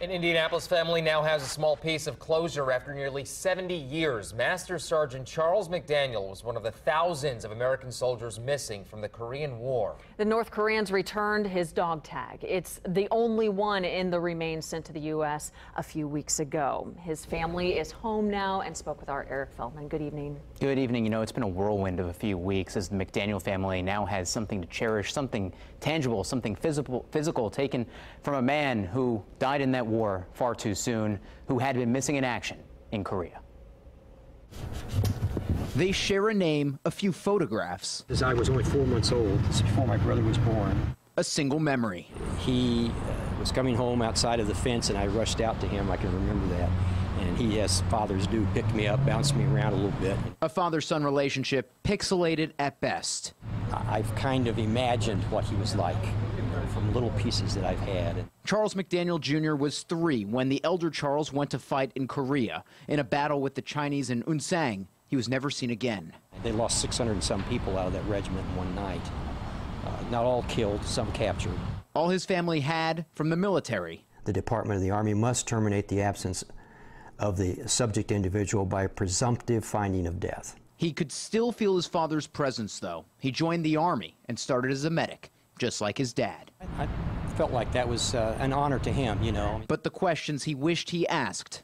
An Indianapolis family now has a small piece of closure after nearly 70 years. Master Sergeant Charles McDaniel was one of the thousands of American soldiers missing from the Korean War. The North Koreans returned his dog tag. It's the only one in the remains sent to the U.S. a few weeks ago. His family is home now and spoke with our Eric Feldman. Good evening. Good evening. You know, it's been a whirlwind of a few weeks as the McDaniel family now has something to cherish, something tangible, something physical taken from a man who died in that war far too soon, who had been missing in action in Korea. They share a name, a few photographs. As I was only 4 months old, this is before my brother was born. A single memory. He was coming home outside of the fence, and I rushed out to him. I can remember that. And he, as fathers do, picked me up, bounced me around a little bit. A father-son relationship pixelated at best. I've kind of imagined what he was like from little pieces that I've had. Charles McDaniel Jr. was 3 when the elder Charles went to fight in Korea. In a battle with the Chinese in Unsang, he was never seen again. They lost 600 and some people out of that regiment in one night. Not all killed, some captured. All his family had from the military. The Department of the Army must terminate the absence of the subject individual by presumptive finding of death. He could still feel his father's presence, though. He joined the Army and started as a medic, just like his dad. I felt like that was an honor to him, you know. But the questions he wished he asked.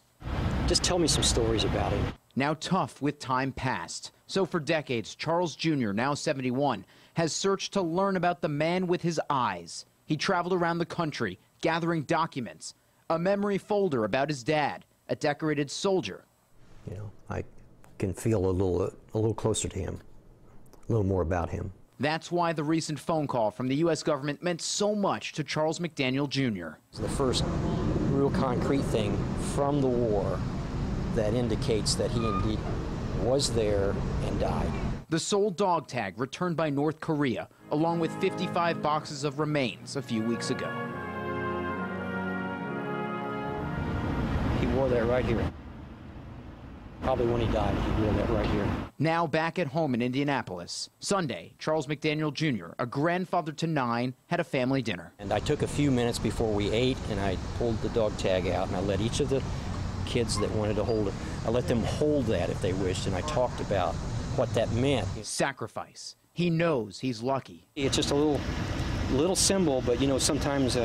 Just tell me some stories about him. Now tough with time past. So for decades, Charles Jr., now 71, has searched to learn about the man with his eyes. He traveled around the country, gathering documents, a memory folder about his dad, a decorated soldier. You know, I can feel a little closer to him, a little more about him. That's why the recent phone call from the U.S. government meant so much to Charles McDaniel Jr. It's the first real concrete thing from the war that indicates that he indeed was there and died. The sole dog tag returned by North Korea, along with 55 boxes of remains a few weeks ago. He wore that right here. Probably when he died, he wore that right here. Now back at home in Indianapolis. Sunday, Charles McDaniel Jr., a grandfather to 9, had a family dinner. And I took a few minutes before we ate, and I pulled the dog tag out, and I let each of the kids that wanted to hold it, I let them hold that if they wished, and I talked about what that meant. Sacrifice. He knows he's lucky. It's just a little symbol, but you know, sometimes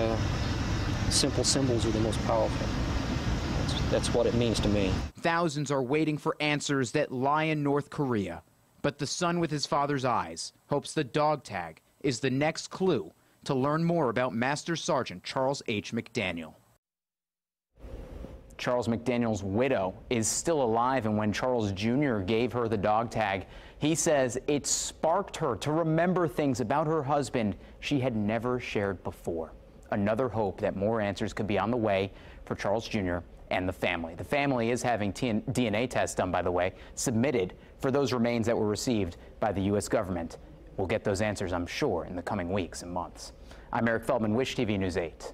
simple symbols are the most powerful. That's what it means to me. Thousands are waiting for answers that lie in North Korea. But the son with his father's eyes hopes the dog tag is the next clue to learn more about Master Sergeant Charles H. McDaniel. Charles McDaniel's widow is still alive, and when Charles Jr. gave her the dog tag, he says it sparked her to remember things about her husband she had never shared before. Another hope that more answers could be on the way for Charles Jr. and the family. The family is having DNA tests done, by the way, submitted for those remains that were received by the U.S. government. We'll get those answers, I'm sure, in the coming weeks and months. I'm Eric Feldman, Wish TV News 8.